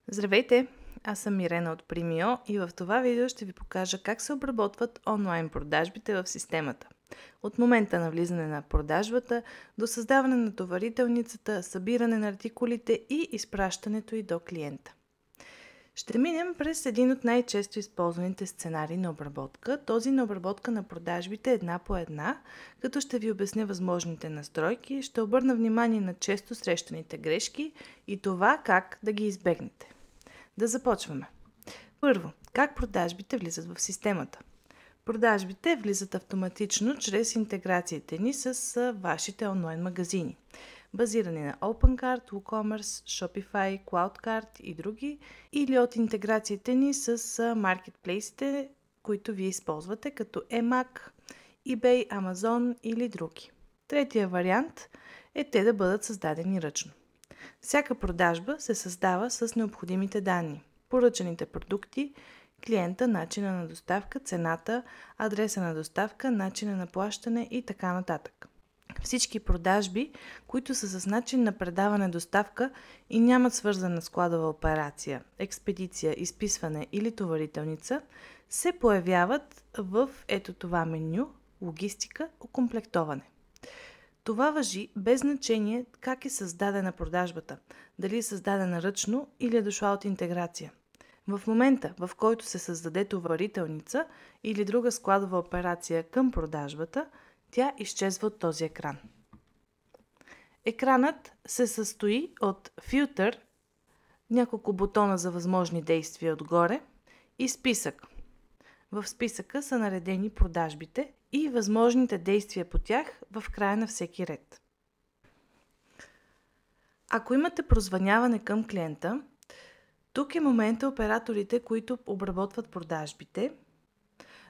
Здравейте! Аз съм Мирена от Premio и в това видео ще ви покажа как се обработват онлайн продажбите в системата. От момента на влизане на продажбата до създаване на товарителницата, събиране на артикулите и изпращането й до клиента. Ще минем през един от най-често използваните сценарии на обработка, този на обработка на продажбите една по една, като ще ви обясня възможните настройки, ще обърна внимание на често срещаните грешки и това как да ги избегнете. Да започваме. Първо, как продажбите влизат в системата? Продажбите влизат автоматично чрез интеграциите ни с вашите онлайн магазини, базирани на OpenCart, WooCommerce, Shopify, CloudCart и други, или от интеграциите ни с маркетплейсите, които вие използвате, като Emag, eBay, Amazon или други. Третия вариант е те да бъдат създадени ръчно. Всяка продажба се създава с необходимите данни, поръчаните продукти, клиента, начина на доставка, цената, адреса на доставка, начина на плащане и така нататък. Всички продажби, които са с начин на предаване доставка и нямат свързана складова операция, експедиция, изписване или товарителница, се появяват в ето това меню логистика, окомплектоване. Това важи без значение как е създадена продажбата, дали е създадена ръчно или е дошла от интеграция. В момента, в който се създаде товарителница или друга складова операция към продажбата, тя изчезва от този екран. Екранът се състои от филтър, няколко бутона за възможни действия отгоре и списък. В списъка са наредени продажбите и възможните действия по тях в края на всеки ред. Ако имате прозвъняване към клиента, тук е момента операторите, които обработват продажбите,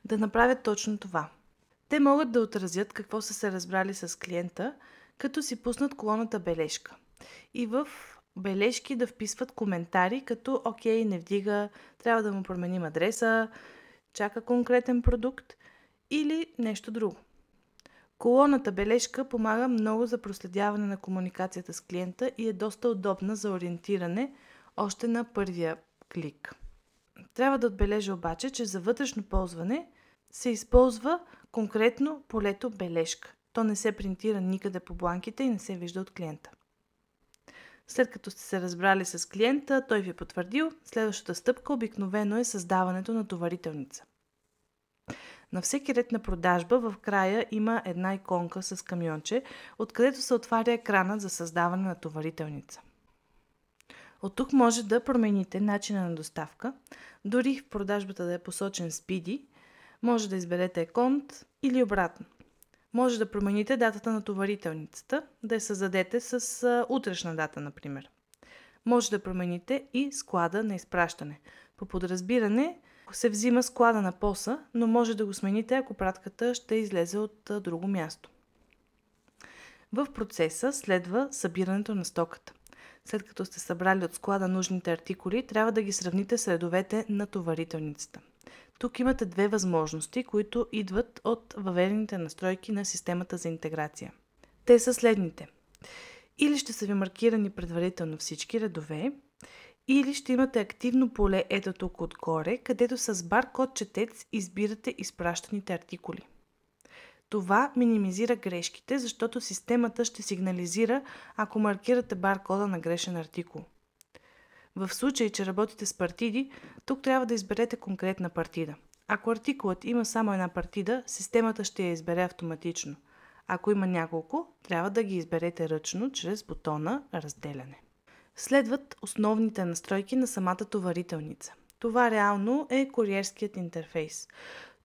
да направят точно това. Те могат да отразят какво са се разбрали с клиента, като си пуснат колоната бележка. И в бележки да вписват коментари, като окей, не вдига, трябва да му променим адреса, чака конкретен продукт или нещо друго. Колоната бележка помага много за проследяване на комуникацията с клиента и е доста удобна за ориентиране още на първия клик. Трябва да отбележа обаче, че за вътрешно ползване се използва конкретно полето бележка. То не се принтира никъде по бланките и не се вижда от клиента. След като сте се разбрали с клиента, той ви е потвърдил, следващата стъпка обикновено е създаването на товарителница. На всеки ред на продажба в края има една иконка с камионче, откъдето се отваря екранът за създаване на товарителница. От тук може да промените начина на доставка, дори в продажбата да е посочен Speedy, може да изберете аконт или обратно. Може да промените датата на товарителницата, да я създадете с утрешна дата, например. Може да промените и склада на изпращане. По подразбиране се взима склада на POS, но може да го смените, ако пратката ще излезе от друго място. В процеса следва събирането на стоката. След като сте събрали от склада нужните артикули, трябва да ги сравните с редовете на товарителницата. Тук имате две възможности, които идват от въведените настройки на системата за интеграция. Те са следните. Или ще са ви маркирани предварително всички редове, или ще имате активно поле ето тук отгоре, където с баркод четец избирате изпращаните артикули. Това минимизира грешките, защото системата ще сигнализира, ако маркирате баркода на грешен артикул. В случай, че работите с партиди, тук трябва да изберете конкретна партида. Ако артикулът има само една партида, системата ще я избере автоматично. Ако има няколко, трябва да ги изберете ръчно, чрез бутона Разделяне. Следват основните настройки на самата товарителница. Това реално е куриерският интерфейс.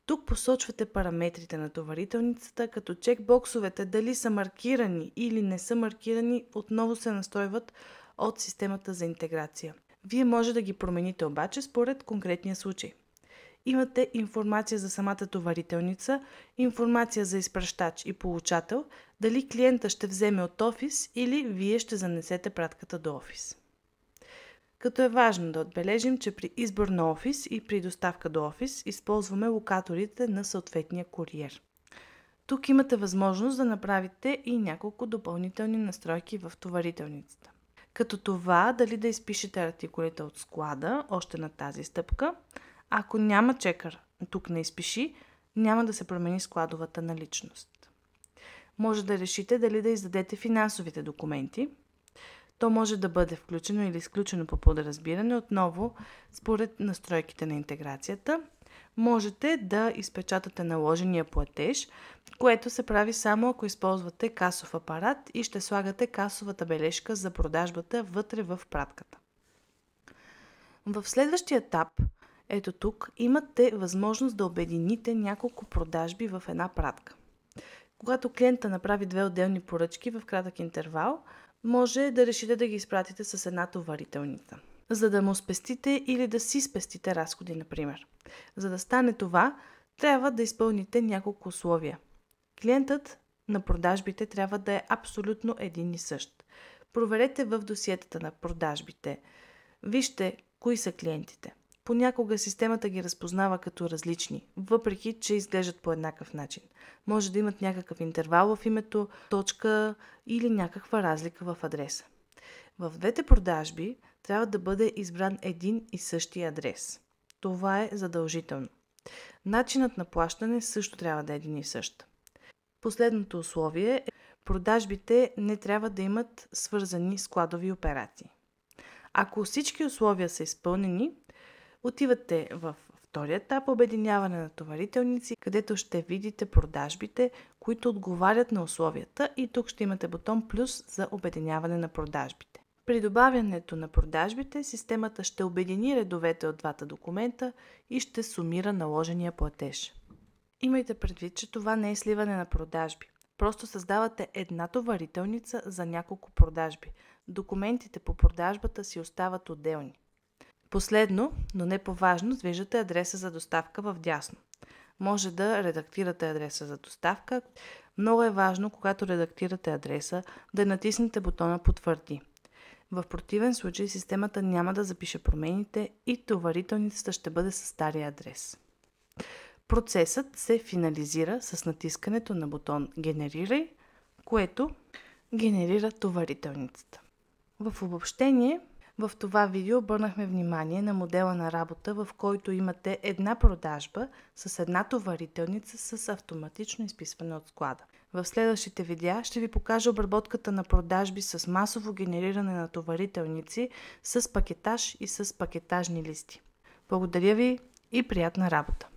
Тук посочвате параметрите на товарителницата, като чекбоксовете дали са маркирани или не са маркирани, отново се настройват от системата за интеграция. Вие може да ги промените обаче според конкретния случай. Имате информация за самата товарителница, информация за изпращач и получател, дали клиента ще вземе от офис или вие ще занесете пратката до офис. Като е важно да отбележим, че при избор на офис и при доставка до офис използваме локаторите на съответния куриер. Тук имате възможност да направите и няколко допълнителни настройки в товарителницата. Като това дали да изпишете артикулите от склада, още на тази стъпка. Ако няма чекър тук на изпиши, няма да се промени складовата наличност. Може да решите дали да издадете финансовите документи. То може да бъде включено или изключено по подразбиране, отново според настройките на интеграцията. Можете да изпечатате наложения платеж, което се прави само ако използвате касов апарат и ще слагате касовата бележка за продажбата вътре в пратката. В следващия етап, ето тук, имате възможност да обедините няколко продажби в една пратка. Когато клиента направи две отделни поръчки в кратък интервал, може да решите да ги изпратите с една товарителница, за да му спестите или да си спестите разходи, например. За да стане това, трябва да изпълните няколко условия. Клиентът на продажбите трябва да е абсолютно един и същ. Проверете в досиетата на продажбите. Вижте кои са клиентите. Понякога системата ги разпознава като различни, въпреки че изглеждат по еднакъв начин. Може да имат някакъв интервал в името, точка или някаква разлика в адреса. В двете продажби трябва да бъде избран един и същи адрес. Това е задължително. Начинът на плащане също трябва да е един и същ. Последното условие е продажбите не трябва да имат свързани складови операции. Ако всички условия са изпълнени, отивате в втория етап обединяване на товарителници, където ще видите продажбите, които отговарят на условията и тук ще имате бутон плюс за обединяване на продажбите. При добавянето на продажбите, системата ще обедини редовете от двата документа и ще сумира наложения платеж. Имайте предвид, че това не е сливане на продажби. Просто създавате една товарителница за няколко продажби. Документите по продажбата си остават отделни. Последно, но не по-важно, виждате адреса за доставка в дясно. Може да редактирате адреса за доставка. Много е важно, когато редактирате адреса, да натиснете бутона Потвърди. В противен случай системата няма да запише промените и товарителницата ще бъде със стария адрес. Процесът се финализира с натискането на бутон Генерирай, което генерира товарителницата. В обобщение, в това видео обърнахме внимание на модела на работа, в който имате една продажба с една товарителница с автоматично изписване от склада. В следващите видеа ще ви покажа обработката на продажби с масово генериране на товарителници с пакетаж и с пакетажни листи. Благодаря ви и приятна работа!